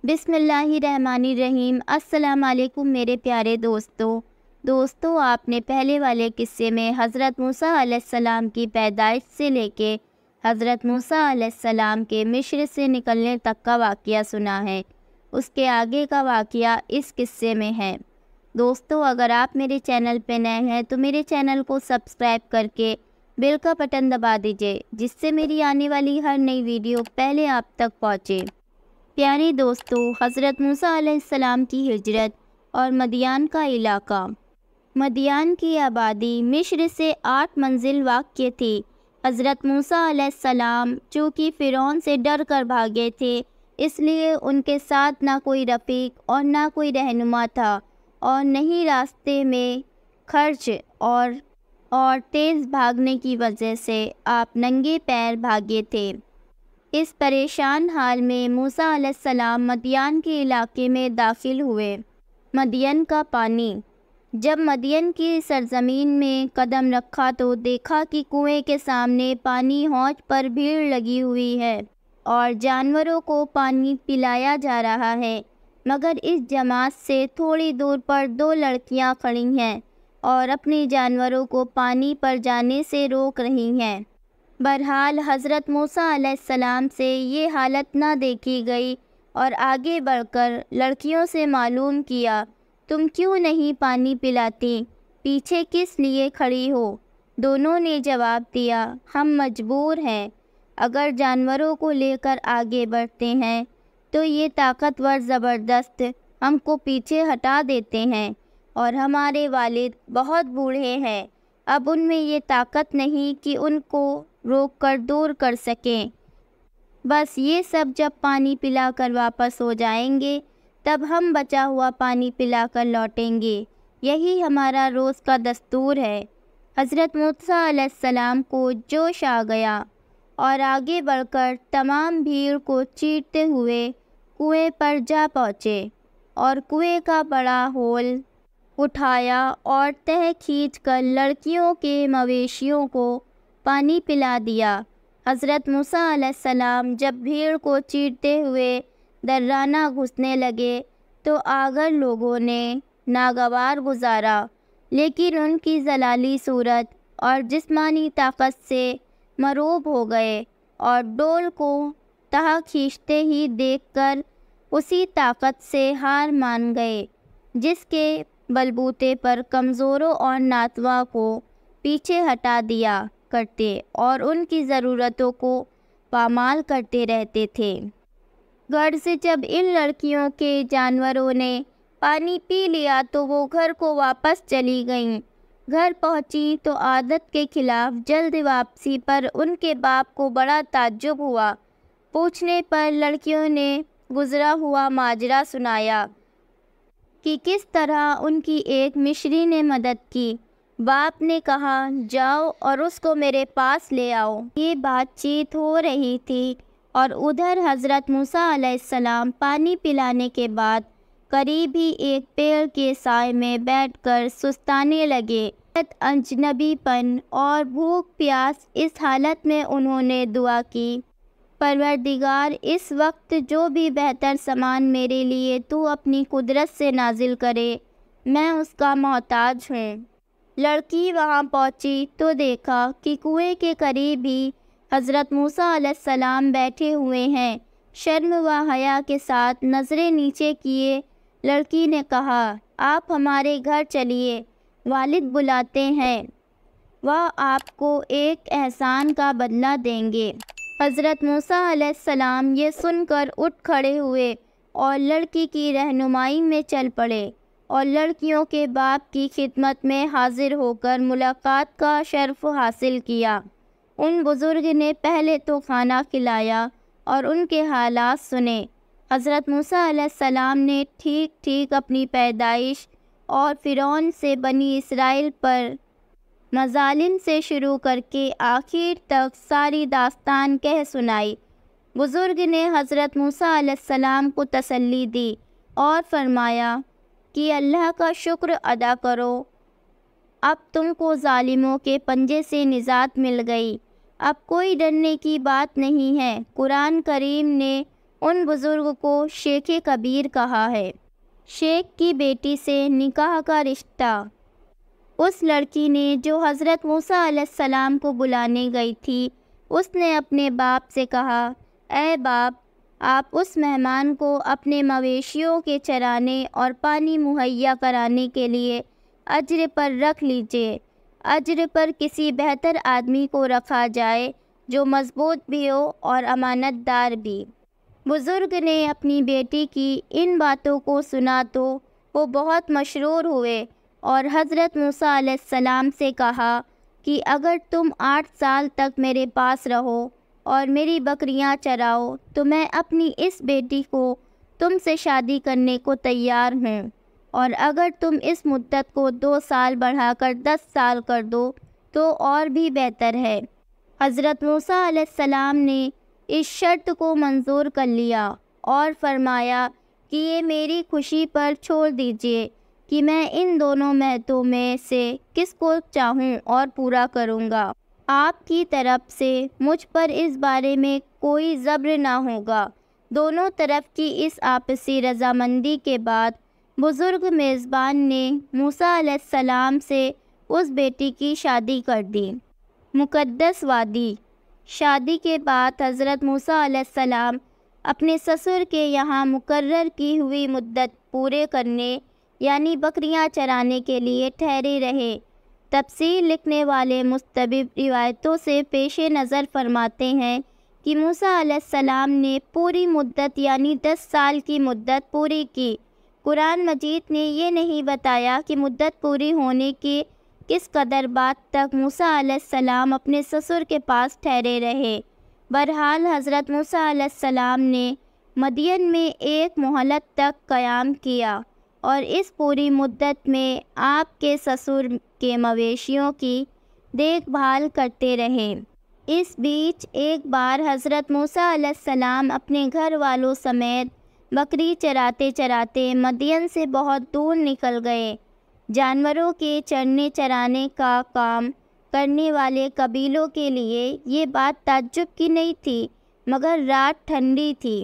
بسم اللہ الرحمن الرحیم۔ السلام علیکم میرے پیارے دوستوں، آپ نے پہلے والے قصے میں حضرت موسیٰ علیہ السلام کی پیدائش سے لے کے حضرت موسیٰ علیہ السلام کے مصر سے نکلنے تک کا واقعہ سنا ہے۔ اس کے آگے کا واقعہ اس قصے میں ہے۔ دوستو، اگر آپ میرے چینل پہ نئے ہیں تو میرے چینل کو سبسکرائب کر کے بیل کا بٹن دبا دیجئے، جس سے میری آنے والی ہر نئی ویڈیو پہلے آپ تک پہنچے۔ پیارے دوستو، حضرت موسیٰ علیہ السلام کی ہجرت اور مدین کا علاقہ۔ مدین کی آبادی مصر سے 8 منزل واقع تھی۔ حضرت موسیٰ علیہ السلام چونکہ فرعون سے ڈر کر بھاگے تھے، اس لیے ان کے ساتھ نہ کوئی رفیق اور نہ کوئی رہنما تھا، اور نہ ہی راستے میں خرچ اور تیز بھاگنے کی وجہ سے آپ ننگے پیر بھاگے تھے۔ اس پریشان حال میں موسیٰ علیہ السلام مدین کے علاقے میں داخل ہوئے۔ مدین کا پانی۔ جب مدین کی سرزمین میں قدم رکھا تو دیکھا کہ کنویں کے سامنے پانی حوض پر بھیڑ لگی ہوئی ہے اور جانوروں کو پانی پلایا جا رہا ہے، مگر اس جماعت سے تھوڑی دور پر 2 لڑکیاں کھڑی ہیں اور اپنے جانوروں کو پانی پر جانے سے روک رہی ہیں۔ بہرحال حضرت موسیٰ علیہ السلام سے یہ حالت نہ دیکھی گئی اور آگے بڑھ کر لڑکیوں سے معلوم کیا، تم کیوں نہیں پانی پلاتی؟ پیچھے کس لیے کھڑی ہو؟ دونوں نے جواب دیا، ہم مجبور ہیں۔ اگر جانوروں کو لے کر آگے بڑھتے ہیں تو یہ طاقتور زبردست ہم کو پیچھے ہٹا دیتے ہیں، اور ہمارے والد بہت بوڑھے ہیں، اب ان میں یہ طاقت نہیں کہ ان کو روک کر دور کر سکیں۔ بس یہ سب جب پانی پلا کر واپس ہو جائیں گے تب ہم بچا ہوا پانی پلا کر لوٹیں گے، یہی ہمارا روز کا دستور ہے۔ حضرت موسیٰ علیہ السلام کو جوش آ گیا اور آگے بڑھ کر تمام بھیڑ کو چیرتے ہوئے کنویں پر جا پہنچے اور کنویں کا بڑا ہول اٹھایا اور تہ کھینچ کر لڑکیوں کے مویشیوں کو پانی پلا دیا۔ حضرت موسیٰ علیہ السلام جب بھیڑ کو چیرتے ہوئے درانہ گھسنے لگے تو آگر لوگوں نے ناگوار گزارا، لیکن ان کی جلالی صورت اور جسمانی طاقت سے مرعوب ہو گئے اور ڈول کو تہ کھینچتے ہی دیکھ کر اسی طاقت سے ہار مان گئے، جس کے بلبوتے پر کمزوروں اور ناتواں کو پیچھے ہٹا دیا کرتے اور ان کی ضرورتوں کو پامال کرتے رہتے تھے۔ غرض جب ان لڑکیوں کے جانوروں نے پانی پی لیا تو وہ گھر کو واپس چلی گئیں۔ گھر پہنچی تو عادت کے خلاف جلد واپسی پر ان کے باپ کو بڑا تعجب ہوا۔ پوچھنے پر لڑکیوں نے گزرا ہوا ماجرا سنایا کہ کس طرح ان کی ایک مصری نے مدد کی۔ باپ نے کہا، جاؤ اور اس کو میرے پاس لے آؤ۔ یہ بات چیت ہو رہی تھی اور ادھر حضرت موسیٰ علیہ السلام پانی پلانے کے بعد قریب ہی ایک پیڑ کے سائے میں بیٹھ کر سستانے لگے۔ اجنبی پن اور بھوک پیاس اس حالت میں انہوں نے دعا کی، پروردگار، اس وقت جو بھی بہتر سامان میرے لیے تو اپنی قدرت سے نازل کرے، میں اس کا محتاج ہوں۔ لڑکی وہاں پہنچی تو دیکھا کہ کنویں کے قریب ہی حضرت موسیٰ علیہ السلام بیٹھے ہوئے ہیں۔ شرم و حیا کے ساتھ نظریں نیچے کیے لڑکی نے کہا، آپ ہمارے گھر چلیے، والد بلاتے ہیں، وہ آپ کو ایک احسان کا بدلہ دیں گے۔ حضرت موسیٰ علیہ السلام یہ سن کر اٹھ کھڑے ہوئے اور لڑکی کی رہنمائی میں چل پڑے اور لڑکیوں کے باپ کی خدمت میں حاضر ہو کر ملاقات کا شرف حاصل کیا۔ ان بزرگ نے پہلے تو کھانا کھلایا اور ان کے حالات سنے۔ حضرت موسیٰ علیہ السلام نے ٹھیک ٹھیک اپنی پیدائش اور فرعون سے بنی اسرائیل پر مظالم سے شروع کر کے آخر تک ساری داستان کہہ سنائی۔ بزرگ نے حضرت موسیٰ علیہ السلام کو تسلی دی اور فرمایا کہ اللہ کا شکر ادا کرو، اب تم کو ظالموں کے پنجے سے نجات مل گئی، اب کوئی ڈرنے کی بات نہیں ہے۔ قرآن کریم نے ان بزرگ کو شیخ کبیر کہا ہے۔ شیخ کی بیٹی سے نکاح کا رشتہ۔ اس لڑکی نے جو حضرت موسیٰ علیہ السلام کو بلانے گئی تھی، اس نے اپنے باپ سے کہا، اے باپ، آپ اس مہمان کو اپنے مویشیوں کے چرانے اور پانی مہیا کرانے کے لیے اجر پر رکھ لیجیے۔ اجر پر کسی بہتر آدمی کو رکھا جائے جو مضبوط بھی ہو اور امانت دار بھی۔ بزرگ نے اپنی بیٹی کی ان باتوں کو سنا تو وہ بہت مسرور ہوئے اور حضرت موسیٰ علیہ السلام سے کہا کہ اگر تم 8 سال تک میرے پاس رہو اور میری بکریاں چراؤ تو میں اپنی اس بیٹی کو تم سے شادی کرنے کو تیار ہوں، اور اگر تم اس مدت کو 2 سال بڑھا کر 10 سال کر دو تو اور بھی بہتر ہے۔ حضرت موسیٰ علیہ السلام نے اس شرط کو منظور کر لیا اور فرمایا کہ یہ میری خوشی پر چھوڑ دیجیے کہ میں ان دونوں مہتوں میں سے کس کو چاہوں اور پورا کروں گا۔ آپ کی طرف سے مجھ پر اس بارے میں کوئی جبر نہ ہوگا۔ دونوں طرف کی اس آپسی رضامندی کے بعد بزرگ میزبان نے موسیٰ علیہ السلام سے اس بیٹی کی شادی کر دی۔ مقدس وادی۔ شادی کے بعد حضرت موسیٰ علیہ السلام اپنے سسر کے یہاں مقرر کی ہوئی مدت پورے کرنے یعنی بکریاں چرانے کے لیے ٹھہرے رہے۔ تفسیر لکھنے والے مستبب روایتوں سے پیش نظر فرماتے ہیں کہ موسیٰ علیہ السلام نے پوری مدت یعنی 10 سال کی مدت پوری کی۔ قرآن مجید نے یہ نہیں بتایا کہ مدت پوری ہونے کے کس قدر بعد تک موسیٰ علیہ السلام اپنے سسر کے پاس ٹھہرے رہے۔ بہرحال حضرت موسیٰ علیہ السلام نے مدین میں 1 مہلت تک قیام کیا اور اس پوری مدت میں آپ کے سسر کے مویشیوں کی دیکھ بھال کرتے رہے۔ اس بیچ ایک بار حضرت موسیٰ علیہ السلام اپنے گھر والوں سمیت بکری چراتے چراتے مدین سے بہت دور نکل گئے۔ جانوروں کے چرنے چرانے کا کام کرنے والے قبیلوں کے لیے یہ بات تعجب کی نہیں تھی، مگر رات ٹھنڈی تھی،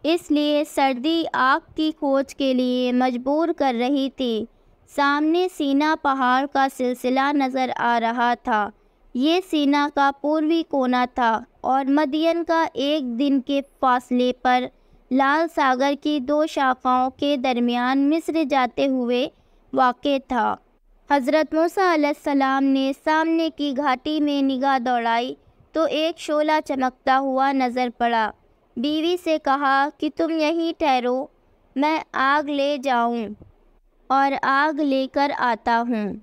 اس لیے سردی آگ کی کھوج کے لیے مجبور کر رہی تھی۔ سامنے سینا پہاڑ کا سلسلہ نظر آ رہا تھا۔ یہ سینا کا پوروی کونا تھا اور مدین کا 1 دن کے فاصلے پر لال ساگر کی 2 شاخوں کے درمیان مصر جاتے ہوئے واقع تھا۔ حضرت موسیٰ علیہ السلام نے سامنے کی گھاٹی میں نگاہ دوڑائی تو ایک شعلہ چمکتا ہوا نظر پڑا۔ بیوی سے کہا کہ تم یہیں ٹھہرو، میں آگ لے جاؤں اور آگ لے کر آتا ہوں۔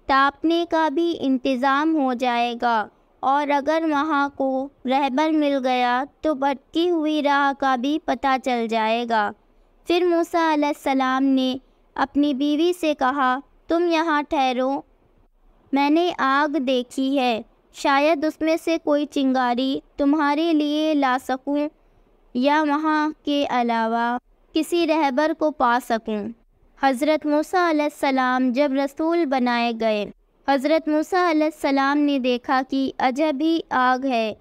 تاپنے کا بھی انتظام ہو جائے گا، اور اگر وہاں کو رہبر مل گیا تو بھٹکی ہوئی راہ کا بھی پتہ چل جائے گا۔ پھر موسیٰ علیہ السلام نے اپنی بیوی سے کہا، تم یہاں ٹھہرو، میں نے آگ دیکھی ہے، شاید اس میں سے کوئی چنگاری تمہارے لیے لا سکوں یا وہاں کے علاوہ کسی رہبر کو پا سکوں۔ حضرت موسیٰ علیہ السلام جب رسول بنائے گئے، حضرت موسیٰ علیہ السلام نے دیکھا کہ عجب ہی آگ ہے،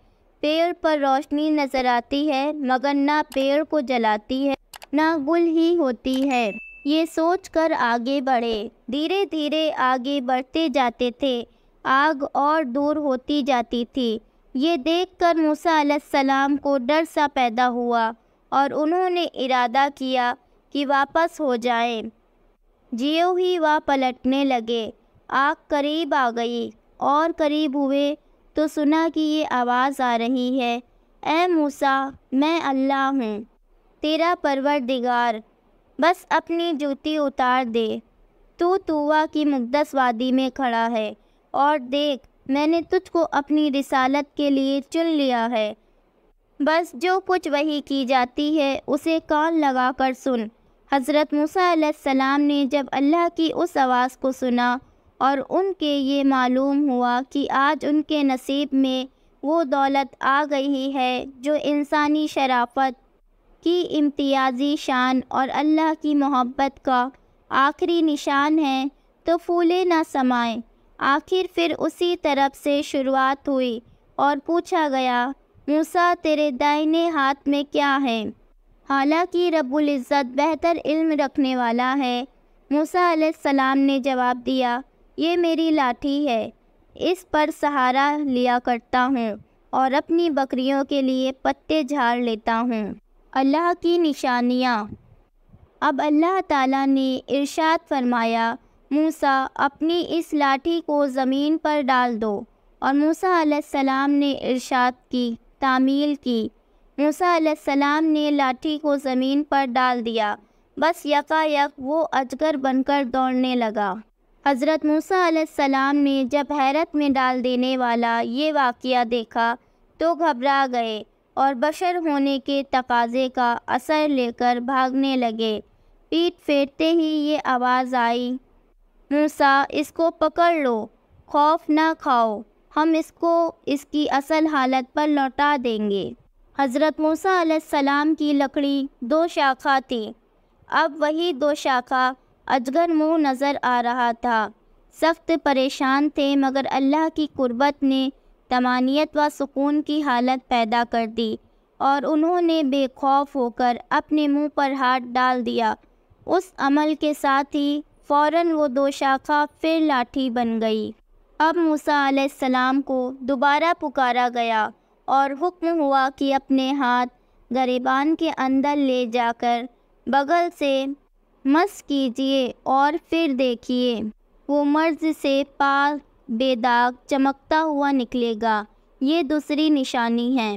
پیڑ پر روشنی نظر آتی ہے مگر نہ پیڑ کو جلاتی ہے نہ گل ہی ہوتی ہے۔ یہ سوچ کر آگے بڑھے، دھیرے دھیرے آگے بڑھتے جاتے تھے، آگ اور دور ہوتی جاتی تھی۔ یہ دیکھ کر موسیٰ علیہ السلام کو ڈر سا پیدا ہوا اور انہوں نے ارادہ کیا کہ واپس ہو جائیں۔ جیوں ہی وہ پلٹنے لگے، آگ قریب آ گئی اور قریب ہوئے تو سنا کہ یہ آواز آ رہی ہے، اے موسیٰ، میں اللہ ہوں، تیرا پروردگار، بس اپنی جوتی اتار دے، تو طویٰ کی مقدس وادی میں کھڑا ہے، اور دیکھ میں نے تجھ کو اپنی رسالت کے لیے چن لیا ہے، بس جو کچھ وحی کی جاتی ہے اسے کان لگا کر سن۔ حضرت موسیٰ علیہ السلام نے جب اللہ کی اس آواز کو سنا اور ان کے یہ معلوم ہوا کہ آج ان کے نصیب میں وہ دولت آ گئی ہے جو انسانی شرافت کی امتیازی شان اور اللہ کی محبت کا آخری نشان ہے، تو پھولے نہ سمائیں۔ آخر پھر اسی طرف سے شروعات ہوئی اور پوچھا گیا، موسیٰ تیرے دائنے ہاتھ میں کیا ہے؟ حالانکہ رب العزت بہتر علم رکھنے والا ہے۔ موسیٰ علیہ السلام نے جواب دیا، یہ میری لاٹھی ہے، اس پر سہارا لیا کرتا ہوں اور اپنی بکریوں کے لیے پتے جھاڑ لیتا ہوں۔ اللہ کی نشانیاں۔ اب اللہ تعالیٰ نے ارشاد فرمایا، موسیٰ اپنی اس لاٹھی کو زمین پر ڈال دو، اور موسیٰ علیہ السلام نے ارشاد کی تعمیل کی۔ موسیٰ علیہ السلام نے لاٹھی کو زمین پر ڈال دیا، بس یکایک وہ اجگر بن کر دوڑنے لگا۔ حضرت موسیٰ علیہ السلام نے جب حیرت میں ڈال دینے والا یہ واقعہ دیکھا تو گھبرا گئے اور بشر ہونے کے تقاضے کا اثر لے کر بھاگنے لگے۔ پیٹ پھیرتے ہی یہ آواز آئی، موسیٰ اس کو پکڑ لو، خوف نہ کھاؤ، ہم اس کو اس کی اصل حالت پر لوٹا دیں گے۔ حضرت موسیٰ علیہ السلام کی لکڑی 2 شاخہ تھی، اب وہی 2 شاخہ اجگر منہ نظر آ رہا تھا۔ سخت پریشان تھے، مگر اللہ کی قربت نے طمانینت و سکون کی حالت پیدا کر دی اور انہوں نے بے خوف ہو کر اپنے منہ پر ہاتھ ڈال دیا۔ اس عمل کے ساتھ ہی فوراً وہ 2 شاخہ پھر لاٹھی بن گئی۔ اب موسیٰ علیہ السلام کو دوبارہ پکارا گیا اور حکم ہوا کہ اپنے ہاتھ گریبان کے اندر لے جا کر بغل سے مس کیجیے اور پھر دیکھیے وہ مرض سے پاک بے داغ چمکتا ہوا نکلے گا۔ یہ دوسری نشانی ہے۔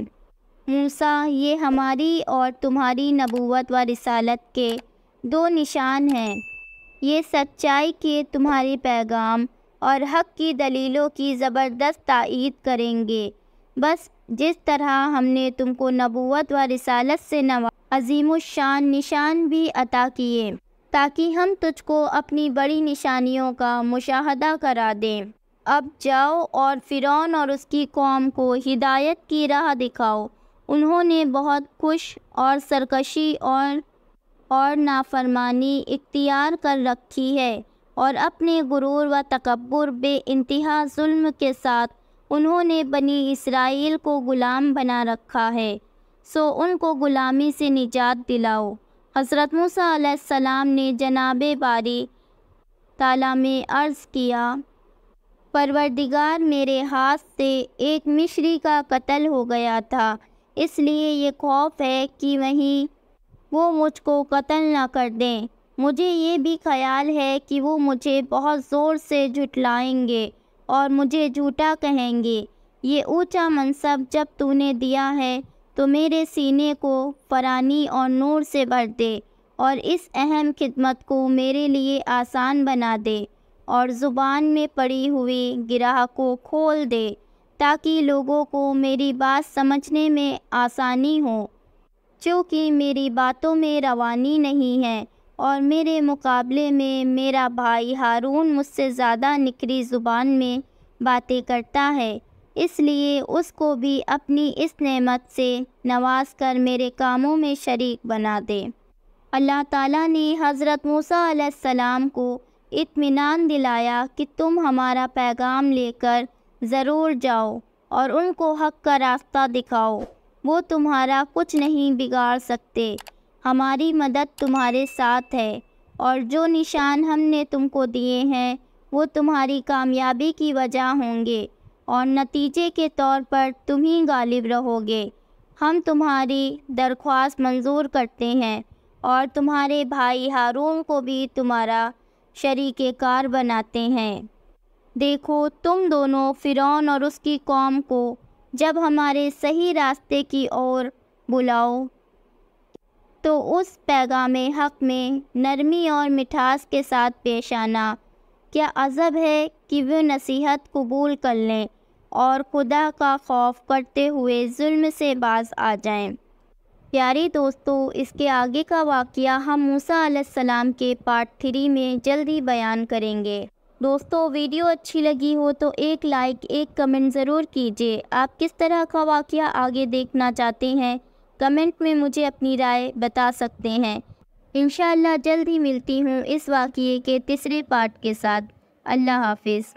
موسیٰ، یہ ہماری اور تمہاری نبوت و رسالت کے 2 نشان ہیں۔ یہ سچائی کے تمہارے پیغام اور حق کی دلیلوں کی زبردست تائید کریں گے، بس جس طرح ہم نے تم کو نبوت و رسالت سے عظیم الشان نشان بھی عطا کیے تاکہ ہم تجھ کو اپنی بڑی نشانیوں کا مشاہدہ کرا دیں۔ اب جاؤ اور فرعون اور اس کی قوم کو ہدایت کی راہ دکھاؤ۔ انہوں نے بہت کش اور سرکشی اور نافرمانی اختیار کر رکھی ہے، اور اپنے غرور و تکبر بے انتہا ظلم کے ساتھ انہوں نے بنی اسرائیل کو غلام بنا رکھا ہے، سو ان کو غلامی سے نجات دلاؤ۔ حضرت موسیٰ علیہ السلام نے جناب باری تعالیٰ میں عرض کیا، پروردگار، میرے ہاتھ سے ایک مصری کا قتل ہو گیا تھا، اس لیے یہ خوف ہے کہ وہیں وہ مجھ کو قتل نہ کر دیں۔ مجھے یہ بھی خیال ہے کہ وہ مجھے بہت زور سے جھٹلائیں گے اور مجھے جھوٹا کہیں گے۔ یہ اونچا منصب جب تو نے دیا ہے تو میرے سینے کو فرانی اور نور سے بھر دے، اور اس اہم خدمت کو میرے لیے آسان بنا دے، اور زبان میں پڑی ہوئی گرہ کو کھول دے تاکہ لوگوں کو میری بات سمجھنے میں آسانی ہو، چونکہ میری باتوں میں روانی نہیں ہے، اور میرے مقابلے میں میرا بھائی ہارون مجھ سے زیادہ نکری زبان میں باتیں کرتا ہے، اس لیے اس کو بھی اپنی اس نعمت سے نواز کر میرے کاموں میں شریک بنا دے۔ اللہ تعالیٰ نے حضرت موسیٰ علیہ السلام کو اطمینان دلایا کہ تم ہمارا پیغام لے کر ضرور جاؤ اور ان کو حق کا راستہ دکھاؤ، وہ تمہارا کچھ نہیں بگاڑ سکتے، ہماری مدد تمہارے ساتھ ہے، اور جو نشان ہم نے تم کو دیے ہیں وہ تمہاری کامیابی کی وجہ ہوں گے، اور نتیجے کے طور پر تم ہی غالب رہو گے۔ ہم تمہاری درخواست منظور کرتے ہیں اور تمہارے بھائی ہارون کو بھی تمہارا شریک کار بناتے ہیں۔ دیکھو، تم دونوں فرعون اور اس کی قوم کو جب ہمارے صحیح راستے کی اور بلاؤ تو اس پیغام حق میں نرمی اور مٹھاس کے ساتھ پیش آنا۔ کیا عجب ہے کہ وہ نصیحت قبول کر لیں اور خدا کا خوف کرتے ہوئے ظلم سے باز آ جائیں۔ پیاری دوستو، اس کے آگے کا واقعہ ہم موسیٰ علیہ السلام کے پارٹ 3 میں جلدی بیان کریں گے۔ دوستو، ویڈیو اچھی لگی ہو تو ایک لائک، ایک کمنٹ ضرور کیجیے۔ آپ کس طرح کا واقعہ آگے دیکھنا چاہتے ہیں کمنٹ میں مجھے اپنی رائے بتا سکتے ہیں۔ انشاءاللہ جلد ہی ملتی ہوں اس واقعے کے تیسرے پارٹ کے ساتھ۔ اللہ حافظ۔